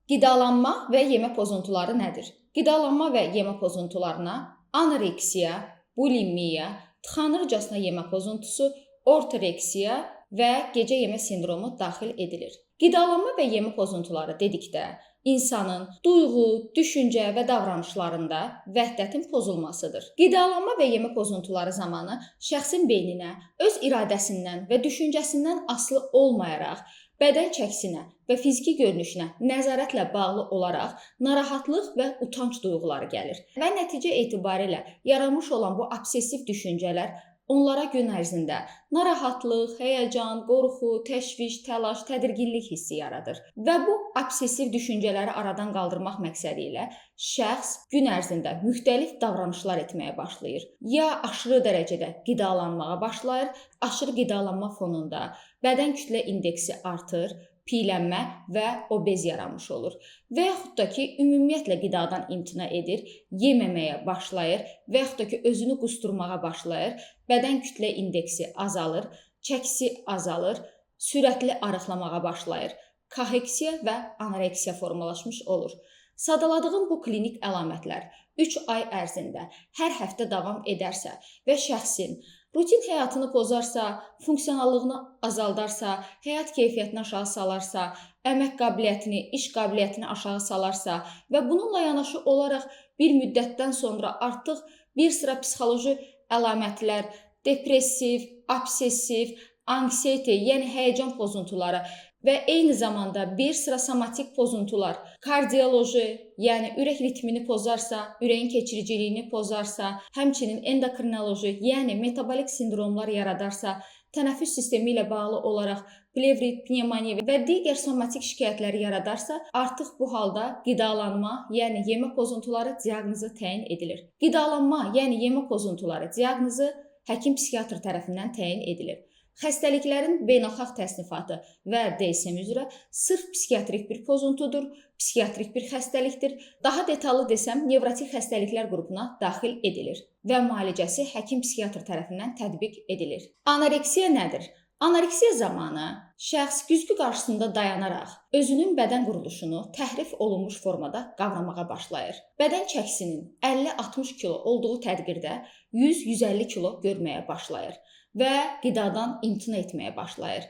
Qidalanma və yemə pozuntuları nədir? Qidalanma və yemə pozuntularına anoreksiya, bulimiya, tıxanırcasına yemə pozuntusu, ortoreksiya və gecə yemə sindromu daxil edilir. Qidalanma və yemə pozuntuları dedikdə insanın duyğu, düşüncə və davranışlarında vəhdətin pozulmasıdır. Qidalanma və yemə pozuntuları zamanı şəxsin beyninə öz iradəsindən və düşüncəsindən asılı olmayaraq bədən çəkisinə və fiziki görünüşünə nəzarətlə bağlı olaraq narahatlıq və utanc duyğuları gəlir və nəticə etibarilə yaranmış olan bu obsessiv düşüncələr onlara gün ərzində narahatlıq, həyəcan, qorxu, təşviş, təlaş, tədirginlik hissi yaradır və bu obsessiv düşüncələri aradan qaldırmaq məqsədi ilə şəxs gün ərzində müxtəlif davranışlar etməyə başlayır. Ya aşırı dərəcədə qidalanmağa başlayır, aşırı qidalanma fonunda bədən kütlə indeksi artır, piylənmə və obez yaranmış olur. Və yaxud da ki, ümumiyyətlə qidadan imtina edir, yeməməyə başlayır və yaxud da ki, özünü qusturmağa başlayır, bədən kütlə indeksi azalır, çəkisi azalır, sürətli arıqlamağa başlayır, kaheksiya və anoreksiya formalaşmış olur. Sadaladığım bu klinik əlamətlər 3 ay ərzində hər həftə davam edərsə və şəxsin rutin həyatını pozarsa, funksionallığını azaldarsa, həyat keyfiyyətini aşağı salarsa, əmək qabiliyyətini, iş qabiliyyətini aşağı salarsa və bununla yanaşı olaraq bir müddətdən sonra artıq bir sıra psixoloji əlamətlər, depressiv, obsessiv, anksiyete, yəni həyəcan pozuntuları və eyni zamanda bir sıra somatik pozuntular, kardioloji, yəni ürək ritmini pozarsa, ürəyin keçiriciliyini pozarsa, həmçinin endokrinoloji, yəni metabolik sindromlar yaradarsa, tənəffüs sistemi ilə bağlı olaraq plevrit, pnevmoniya və digər somatik şikayətləri yaradarsa, artıq bu halda qidalanma, yəni yemə pozuntuları diaqnozu təyin edilir. Qidalanma, yəni yemə pozuntuları diaqnozu həkim-psixiatr tərəfindən təyin edilir. Xəstəliklərin beynəlxalq təsnifatı və DSM üzrə sırf psixiatrik bir pozuntudur, psixiatrik bir xəstəlikdir. Daha detallı desəm, nevrotik xəstəliklər qrupuna daxil edilir və müalicəsi həkim-psixiatr tərəfindən tətbiq edilir. Anoreksiya nədir? Anoreksiya zamanı şəxs güzgü qarşısında dayanaraq özünün bədən quruluşunu təhrif olunmuş formada qavramağa başlayır. Bədən çəkisinin 50-60 kilo olduğu təqdirdə 100-150 kilo görməyə başlayır və qidadan imtina etməyə başlayır.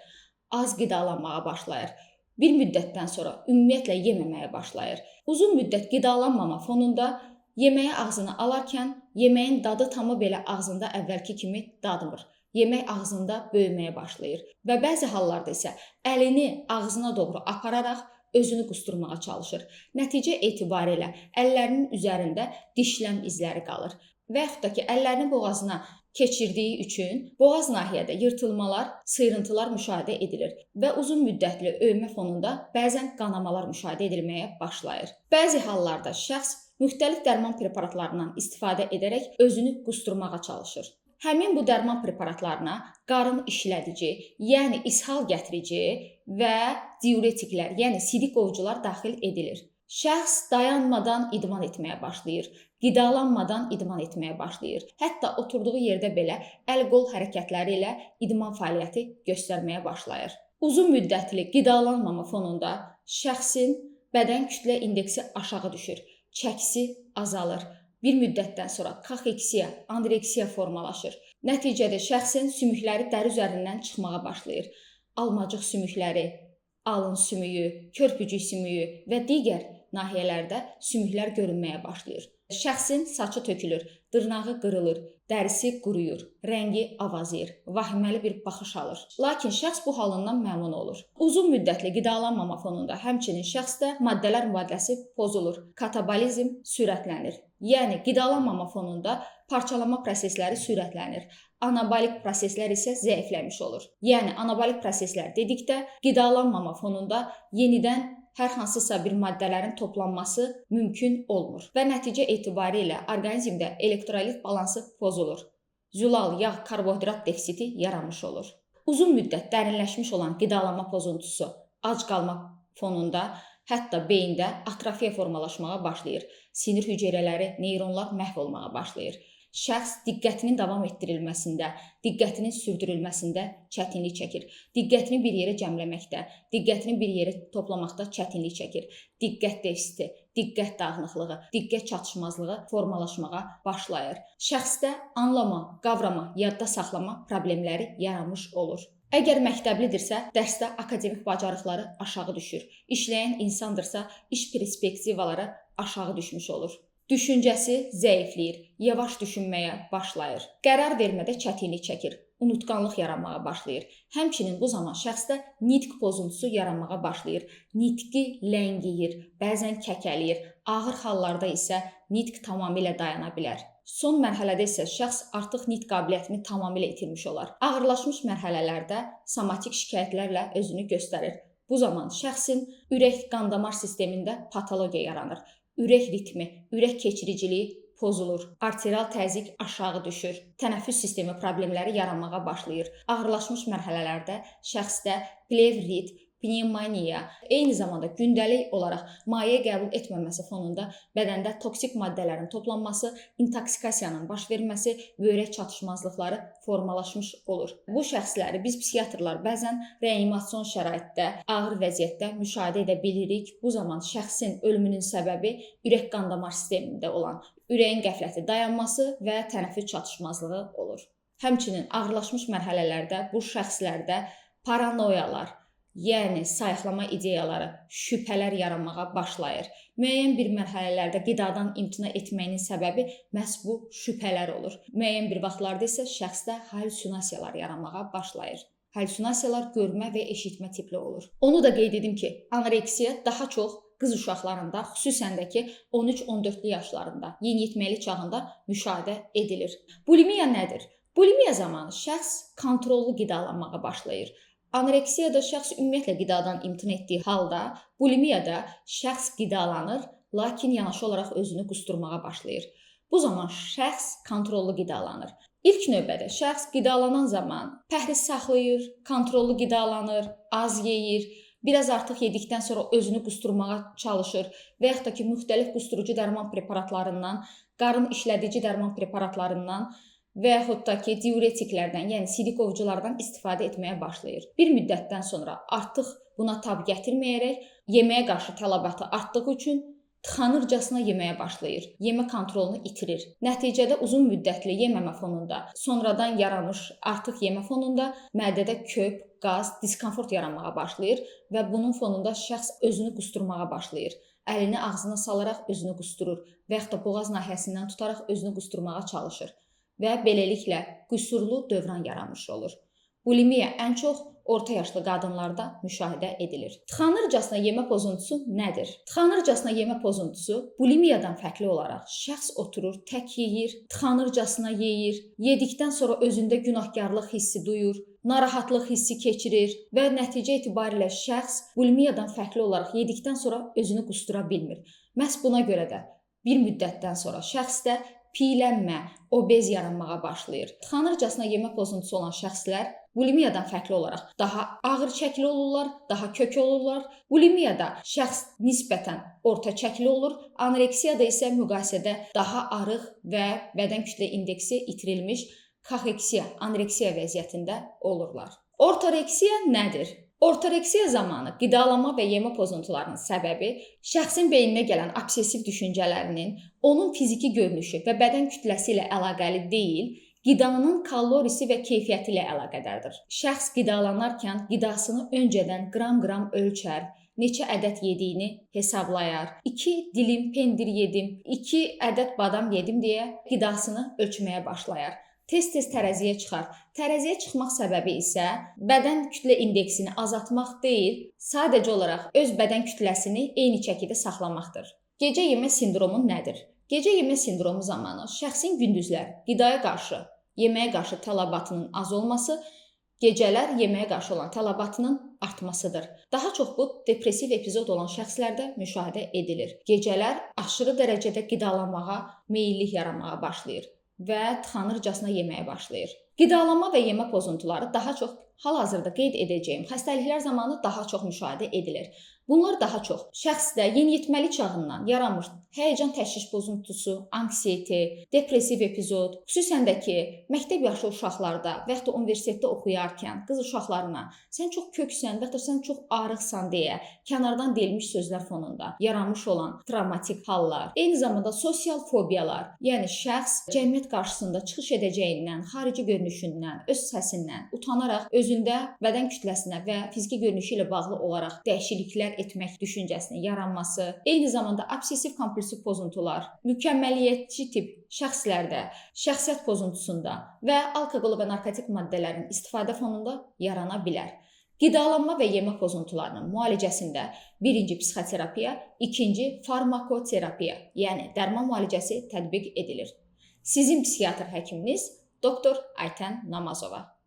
Az qidalanmağa başlayır. Bir müddətdən sonra ümumiyyətlə yeməməyə başlayır. Uzun müddət qidalanmama fonunda yeməyi ağzına alarkən yeməyin dadı tamı belə ağzında əvvəlki kimi dadmır. Yemək ağzında böyüməyə başlayır və bəzi hallarda isə əlini ağzına doğru apararaq özünü qusturmağa çalışır. Nəticə etibarilə əllərinin üzərində dişləm izləri qalır və yaxud da ki, əllərini boğazına keçirdiyi üçün boğaz nahiyədə yırtılmalar, sıyrıntılar müşahidə edilir və uzun müddətli öyümə fonunda bəzən qanamalar müşahidə edilməyə başlayır. Bəzi hallarda şəxs müxtəlif dərman preparatlarından istifadə edərək özünü qusturmağa çalışır. Həmin bu dərman preparatlarına qarın işlədici, yəni ishal gətirici və diuretiklər, yəni sidik qovucular daxil edilir. Şəxs dayanmadan idman etməyə başlayır, qidalanmadan idman etməyə başlayır. Hətta oturduğu yerdə belə əl-qol hərəkətləri ilə idman fəaliyyəti göstərməyə başlayır. Uzun müddətli qidalanmama fonunda şəxsin bədən kütlə indeksi aşağı düşür, çəkisi azalır. Bir müddətdən sonra kaheksiya, anoreksiya formalaşır. Nəticədə şəxsin sümükləri dəri üzərindən çıxmağa başlayır. Almacıq sümükləri, alın sümüyü, körpücük sümüyü və digər nahiyələrdə sümüklər görünməyə başlayır. Şəxsin saçı tökülür, dırnağı qırılır, dərisi quruyur, rəngi avazıyır, vahiməli bir baxış alır. Lakin şəxs bu halından məmnun olur. Uzun müddətli qidalanmama fonunda həmçinin şəxsdə maddələr mübadiləsi pozulur, katabolizm sürətlənir. Yəni qidalanmama fonunda parçalama prosesləri sürətlənir. Anabolik proseslər isə zəifləmiş olur. Yəni anabolik proseslər dedikdə qidalanmama fonunda yenidən hər hansısa bir maddələrin toplanması mümkün olmur və nəticə etibarilə orqanizmdə elektrolit balansı pozulur. Zülal, yağ, karbohidrat defisiti yaranmış olur. Uzun müddət dərinləşmiş olan qidalanma pozuntusu ac qalma fonunda hətta beyində atrofiya formalaşmağa başlayır. Sinir hüceyrələri, neyronlar məhv olmağa başlayır. şəxs diqqətinin davam etdirilməsində, diqqətinin sürdürülməsində çətinlik çəkir. Diqqətini bir yerə cəmləməkdə, diqqətini bir yerə toplamaqda çətinlik çəkir. Diqqət defisiti, diqqət dağınıqlığı, diqqət çatışmazlığı formalaşmağa başlayır. Şəxsdə anlama, qavrama, yadda saxlama problemləri yaranmış olur. Əgər məktəblidirsə, dərsdə akademik bacarıqları aşağı düşür. İşləyən insandırsa, iş perspektivaları aşağı düşmüş olur. Düşüncəsi zəifləyir, yavaş düşünməyə başlayır. Qərar vermədə çətinlik çəkir, unutqanlıq yaranmağa başlayır. Həmçinin bu zaman şəxsdə nitq pozuntusu yaranmağa başlayır. Nitqi ləngiyir, bəzən kəkəliyir. Ağır hallarda isə nitq tamamilə dayana bilər. Son mərhələdə isə şəxs artıq nitq qabiliyyətini tamamilə itirmiş olar. Ağırlaşmış mərhələlərdə somatik şikayətlərlə özünü göstərir. Bu zaman şəxsin ürək-qan damar sistemində patologiya yaranır. Ürək ritmi, ürək keçiriciliyi pozulur. Arterial təzyiq aşağı düşür. Tənəffüs sistemi problemləri yaranmağa başlayır. Ağırlaşmış mərhələlərdə şəxsdə plevrit, pnevmoniya, eyni zamanda gündəlik olaraq maye qəbul etməməsi fonunda bədəndə toksik maddələrin toplanması, intoksikasiyanın baş verməsi, böyrək çatışmazlıqları formalaşmış olur. Bu şəxsləri biz psixiatrlar bəzən reanimasyon şəraitdə, ağır vəziyyətdə müşahidə edə bilirik. Bu zaman şəxsin ölümünün səbəbi ürək-qan damar sistemində olan ürəyin qəfləti dayanması və tənəffüs çatışmazlığı olur. Həmçinin ağırlaşmış mərhələlərdə bu şəxslərdə paranoyalar, yəni sayıqlama ideyaları, şübhələr yaranmağa başlayır. Müəyyən bir mərhələlərdə qidadan imtina etməyinin səbəbi məhz bu şübhələr olur. Müəyyən bir vaxtlarda isə şəxsdə halüsinasiyalar yaranmağa başlayır. Halüsinasiyalar görmə və eşitmə tipli olur. Onu da qeyd edim ki, anoreksiya daha çox qız uşaqlarında, xüsusən də ki 13-14 yaşlarında, yeniyetməlik çağında müşahidə edilir. Bulimiya nədir? Bulimiya zamanı şəxs kontrollu qidalanmağa başlayır. Anoreksiyada şəxs ümumiyyətlə qidadan imtina etdiyi halda, bulimiyada şəxs qidalanır, lakin yanaşı olaraq özünü qusturmağa başlayır. Bu zaman şəxs kontrollu qidalanır. İlk növbədə şəxs qidalanan zaman pəhriz saxlayır, kontrollu qidalanır, az yeyir, biraz artıq yedikdən sonra özünü qusturmağa çalışır və yaxud da ki, müxtəlif qusturucu dərman preparatlarından, qarın işlədici dərman preparatlarından və yaxud da ki, diuretiklərdən, yəni sidik ovuculardan istifadə etməyə başlayır. Bir müddətdən sonra artıq buna tab gətirməyərək, yeməyə qarşı tələbatı artdığı üçün tıxanırcasına yeməyə başlayır. Yemə kontrolunu itirir. Nəticədə uzun müddətli yeməmə fonunda, sonradan yaranmış artıq yemə fonunda mədədə köp, qaz, diskomfort yaranmağa başlayır və bunun fonunda şəxs özünü qusturmağa başlayır. Əlini ağzına salaraq özünü qusturur və yaxud da boğaz nahiyəsindən tutaraq özünü qusturmağa çalışır. Və beləliklə qüsurlu dövran yaranmış olur. Bulimiya ən çox orta yaşlı qadınlarda müşahidə edilir. Tıxanırcasına yemə pozuntusu nədir? Tıxanırcasına yemə pozuntusu bulimiyadan fərqli olaraq şəxs oturur, tək yeyir, tıxanırcasına yeyir, yedikdən sonra özündə günahkarlıq hissi duyur, narahatlıq hissi keçirir və nəticə etibarilə şəxs bulimiyadan fərqli olaraq yedikdən sonra özünü qustura bilmir. Məhz buna görə də bir müddətdən sonra şəxsdə piylənmə, obez yaranmağa başlayır. Tıxanırcasına yemə pozuntusu olan şəxslər bulimiyadan fərqli olaraq daha ağır çəkili olurlar, daha kök olurlar. Bulimiyada şəxs nisbətən orta çəkili olur, anoreksiyada isə müqayisədə daha arıq və bədən kütlə indeksi itirilmiş kaxeksiya, anoreksiya vəziyyətində olurlar. Ortoreksiya nədir? Ortoreksiya zamanı qidalanma və yemə pozuntularının səbəbi şəxsin beyninə gələn obsessiv düşüncələrinin onun fiziki görünüşü və bədən kütləsi ilə əlaqəli deyil, qidanın kalorisi və keyfiyyəti ilə əlaqədardır. Şəxs qidalanarkən qidasını öncədən qram-qram ölçər, neçə ədəd yediyini hesablayar. 2 dilim pendir yedim, 2 ədəd badam yedim deyə qidasını ölçməyə başlayar. Tez-tez tərəziyə çıxar. Tərəziyə çıxmaq səbəbi isə bədən kütlə indeksini azaltmaq deyil, sadəcə olaraq öz bədən kütləsini eyni çəkidə saxlamaqdır. Gecə yemə sindromu nədir? Gecə yemə sindromu zamanı şəxsin gündüzlər qidaya qarşı, yeməyə qarşı tələbatının az olması, gecələr yeməyə qarşı olan tələbatının artmasıdır. Daha çox bu depressiv epizod olan şəxslərdə müşahidə edilir. Gecələr aşırı dərəcədə qidalanmağa meyillik yaranmağa başlayır və tıxanırcasına yeməyə başlayır. Qidalanma və yemə pozuntuları daha çox hal-hazırda qeyd edəcəyim xəstəliklər zamanı daha çox müşahidə edilir. Bunlar daha çox şəxsdə yeniyetməlik çağından yaranmış həyəcan təşviş pozuntusu, anksiyete, depressiv epizod, xüsusən də ki, məktəb yaşı uşaqlarda və yaxud da universitetdə oxuyarkən qız uşaqlarına sən çox köksən və ya sən çox arıqsan deyə kənardan deyilmiş sözlər fonunda yaranmış olan travmatik hallar, eyni zamanda sosial fobiyalar, yəni şəxs cəmiyyət qarşısında çıxış edəcəyindən, xarici görünüşündən, öz səsindən utanaraq özündə bədən kütləsinə və fiziki görünüşü ilə bağlı olaraq dəyişikliklər etmək düşüncəsinin yaranması, eyni zamanda obsessiv kompulsiv pozuntular, mükəmməliyyətçi tip şəxslərdə şəxsiyyət pozuntusunda və alkoqol və narkotik maddələrin istifadə fonunda yarana bilər. Qidalanma və yemə pozuntularının müalicəsində birinci psixoterapiya, ikinci farmakoterapiya, yəni dərman müalicəsi tətbiq edilir. Sizin psixiatr həkiminiz Doktor Aytən Namazova.